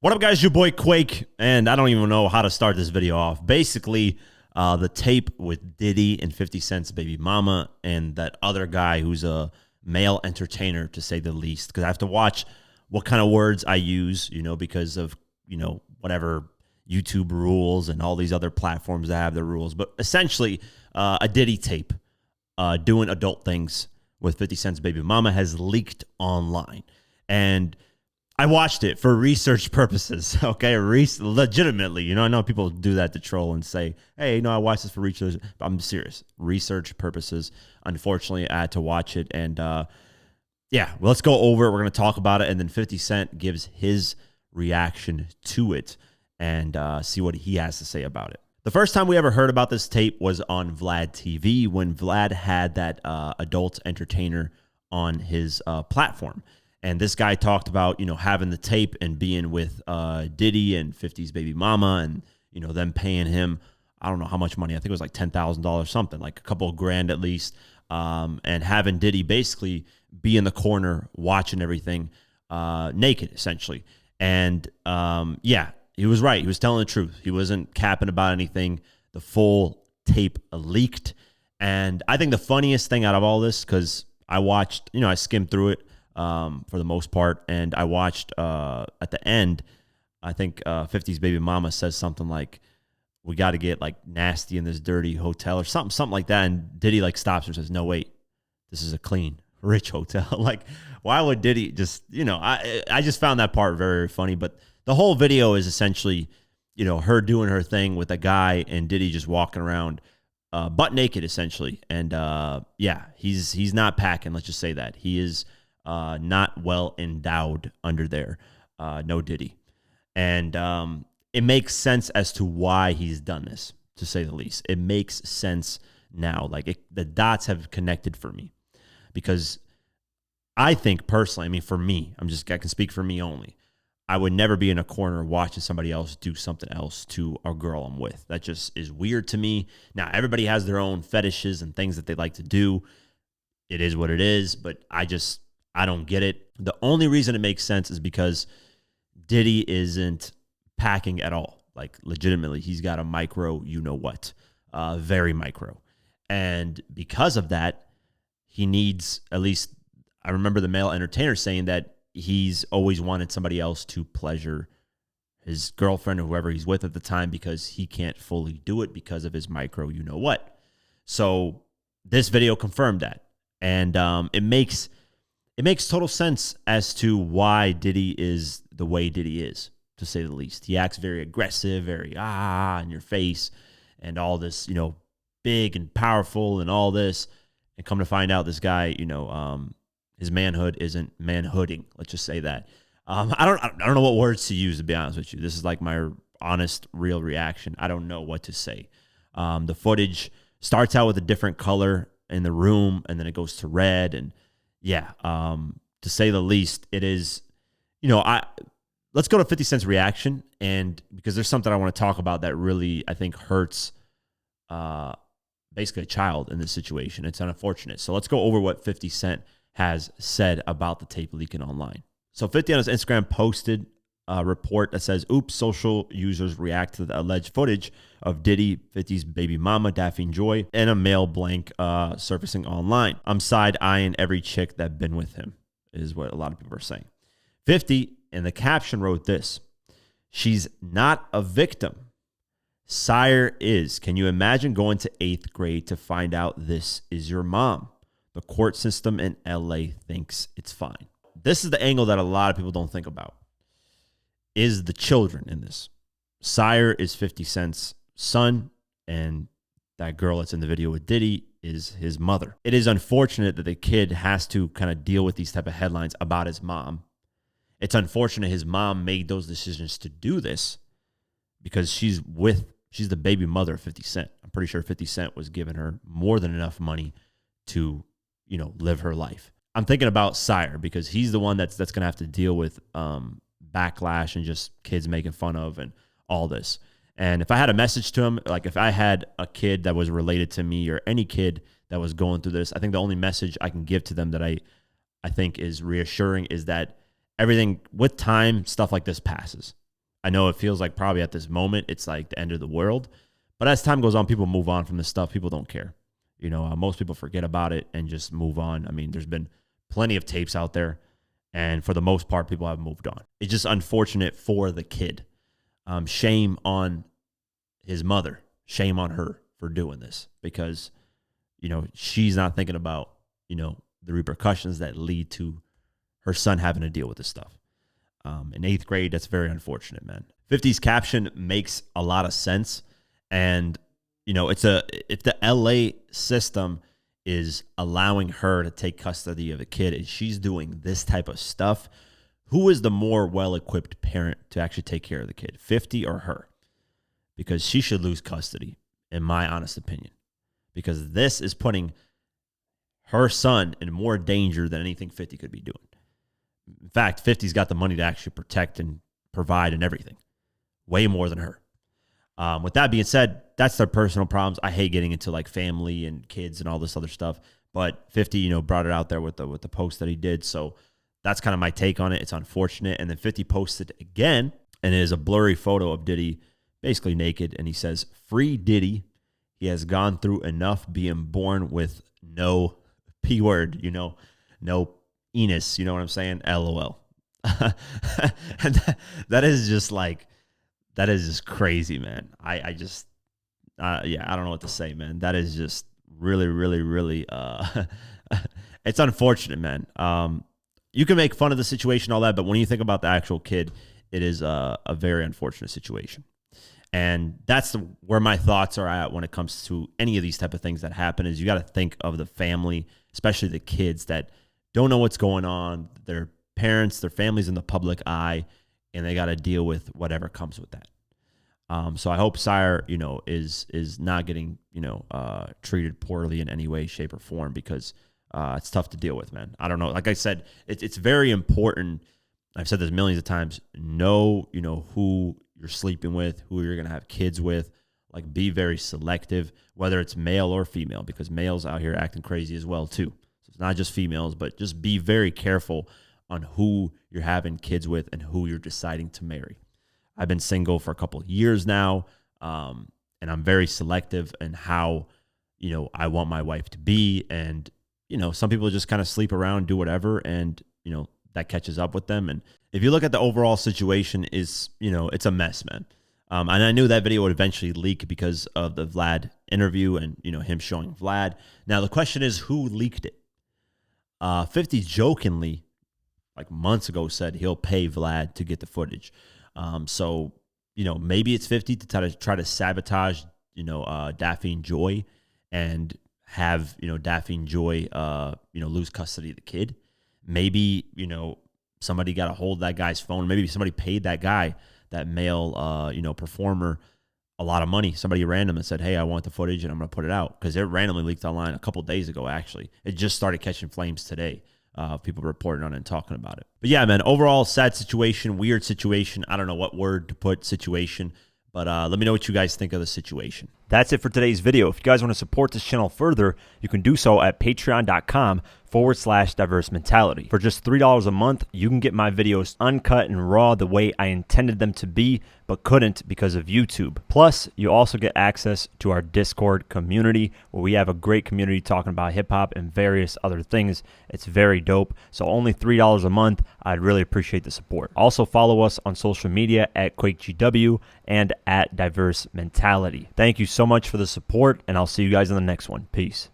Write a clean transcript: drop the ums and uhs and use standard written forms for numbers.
What up, guys? Your boy Quake, and I don't even know how to start this video off. Basically, the tape with Diddy and 50 Cent's baby mama and that other guy who's a male entertainer, to say the least, because I have to watch what kind of words I use, because of, whatever YouTube rules and all these other platforms that have their rules. But essentially, a Diddy tape doing adult things with 50 Cent's baby mama has leaked online. And I watched it for research purposes, okay? Legitimately, I know people do that to troll and say, hey, I watched this for research. But I'm serious. Research purposes. Unfortunately, I had to watch it. And let's go over it. We're going to talk about it. And then 50 Cent gives his reaction to it and see what he has to say about it. The first time we ever heard about this tape was on Vlad TV when Vlad had that adult entertainer on his platform. And this guy talked about, having the tape and being with Diddy and 50's baby mama and, them paying him, I don't know how much money. I think it was like $10,000, something, like a couple of grand at least. And having Diddy basically be in the corner watching everything naked, essentially. And, he was right. He was telling the truth. He wasn't capping about anything. The full tape leaked. And I think the funniest thing out of all this, because I watched, I skimmed through it. For the most part. And I watched at the end, I think 50's baby mama says something like, we got to get like nasty in this dirty hotel or something like that. And Diddy like stops her and says, no, wait, this is a clean, rich hotel. Like, why would Diddy just, I just found that part very, very funny. But the whole video is essentially, her doing her thing with a guy and Diddy just walking around butt naked, essentially. And he's not packing. Let's just say that. He is not well endowed under there. No Diddy. And it makes sense as to why he's done this, to say the least. It makes sense now. Like the dots have connected for me. Because I think personally, for me, I can speak for me only. I would never be in a corner watching somebody else do something else to a girl I'm with. That just is weird to me. Now, everybody has their own fetishes and things that they like to do. It is what it is, but I don't get it. The only reason it makes sense is because Diddy isn't packing at all. Like, legitimately, he's got a micro, very micro. And because of that, he needs, at least, I remember the male entertainer saying that he's always wanted somebody else to pleasure his girlfriend or whoever he's with at the time because he can't fully do it because of his micro, So this video confirmed that. And it makes total sense as to why Diddy is the way Diddy is, to say the least. He acts very aggressive, very in your face, and all this, big and powerful and all this. And come to find out, this guy, his manhood isn't manhooding. Let's just say that. I don't know what words to use, to be honest with you. This is like my honest, real reaction. I don't know what to say. The footage starts out with a different color in the room, and then it goes to red, and to say the least, it is, let's go to 50 Cent's reaction. And because there's something I want to talk about that really, I think, hurts basically a child in this situation. It's unfortunate. So let's go over what 50 Cent has said about the tape leaking online. So 50 on his Instagram posted a report that says, oops, social users react to the alleged footage of Diddy, 50's baby mama, Daffy Joy, and a male blank surfacing online. I'm side-eyeing every chick that been with him, is what a lot of people are saying. 50 in the caption wrote this: she's not a victim. Sire is. Can you imagine going to 8th grade to find out this is your mom? The court system in LA thinks it's fine. This is the angle that a lot of people don't think about. Is the children in this. Sire is 50 Cent's son, and that girl that's in the video with Diddy is his mother. It is unfortunate that the kid has to kind of deal with these type of headlines about his mom. It's unfortunate his mom made those decisions to do this because she's the baby mother of 50 Cent. I'm pretty sure 50 Cent was giving her more than enough money to, live her life. I'm thinking about Sire because he's the one that's going to have to deal with backlash and just kids making fun of and all this. And if I had a message to him, like if I had a kid that was related to me or any kid that was going through this, I think the only message I can give to them that I think is reassuring is that everything with time, stuff like this passes. I know it feels like probably at this moment it's like the end of the world, but as time goes on, people move on from this stuff. People don't care. Most people forget about it and just move on. I mean, there's been plenty of tapes out there, and for the most part, people have moved on. It's just unfortunate for the kid. Shame on his mother. Shame on her for doing this, because, she's not thinking about, the repercussions that lead to her son having to deal with this stuff. In 8th grade, that's very unfortunate, man. 50's caption makes a lot of sense. And, if the LA system is allowing her to take custody of a kid and she's doing this type of stuff, who is the more well-equipped parent to actually take care of the kid, 50 or her? Because she should lose custody, in my honest opinion, because this is putting her son in more danger than anything 50 could be doing. In fact, 50's got the money to actually protect and provide and everything, way more than her. With that being said, that's their personal problems. I hate getting into like family and kids and all this other stuff, but 50, brought it out there with the post that he did. So that's kind of my take on it. It's unfortunate. And then 50 posted again, and it is a blurry photo of Diddy basically naked, and he says, "Free Diddy. He has gone through enough being born with no P word, no anus, you know what I'm saying? LOL." And that is just crazy, man. I don't know what to say, man. That is just really, really, really, it's unfortunate, man. You can make fun of the situation, all that, but when you think about the actual kid, it is a very unfortunate situation. And that's where my thoughts are at when it comes to any of these type of things that happen, is you got to think of the family, especially the kids that don't know what's going on. Their parents, their family's in the public eye, and they got to deal with whatever comes with that. So I hope Sire, is not getting, treated poorly in any way, shape, or form, because it's tough to deal with, man. I don't know. Like I said, it's very important. I've said this millions of times. Know, who you're sleeping with, who you're going to have kids with. Like, be very selective, whether it's male or female, because males out here acting crazy as well, too. So it's not just females, but just be very careful on who you're having kids with and who you're deciding to marry. I've been single for a couple of years now, and I'm very selective in how, I want my wife to be. And, some people just kind of sleep around, do whatever, and, that catches up with them. And if you look at the overall situation, it's a mess, man. And I knew that video would eventually leak because of the Vlad interview and, him showing Vlad. Now, the question is, who leaked it? 50 jokingly, like months ago, said he'll pay Vlad to get the footage. So, maybe it's 50 to try to sabotage, Daffy and Joy, and have, Daffy and Joy, lose custody of the kid. Maybe, somebody got a hold of that guy's phone. Maybe somebody paid that guy, that male, performer, a lot of money. Somebody random and said, "Hey, I want the footage and I'm going to put it out." Because it randomly leaked online a couple days ago, actually. It just started catching flames today. People reporting on it and talking about it. But yeah, man, overall, sad situation, weird situation. I don't know what word to put situation, but let me know what you guys think of the situation. That's it for today's video. If you guys want to support this channel further, you can do so at patreon.com/diverse mentality. For just $3 a month, you can get my videos uncut and raw the way I intended them to be, but couldn't because of YouTube. Plus, you also get access to our Discord community, where we have a great community talking about hip-hop and various other things. It's very dope. So only $3 a month. I'd really appreciate the support. Also, follow us on social media at QuakeGW and at Diverse Mentality. Thank you so much for the support, and I'll see you guys in the next one. Peace.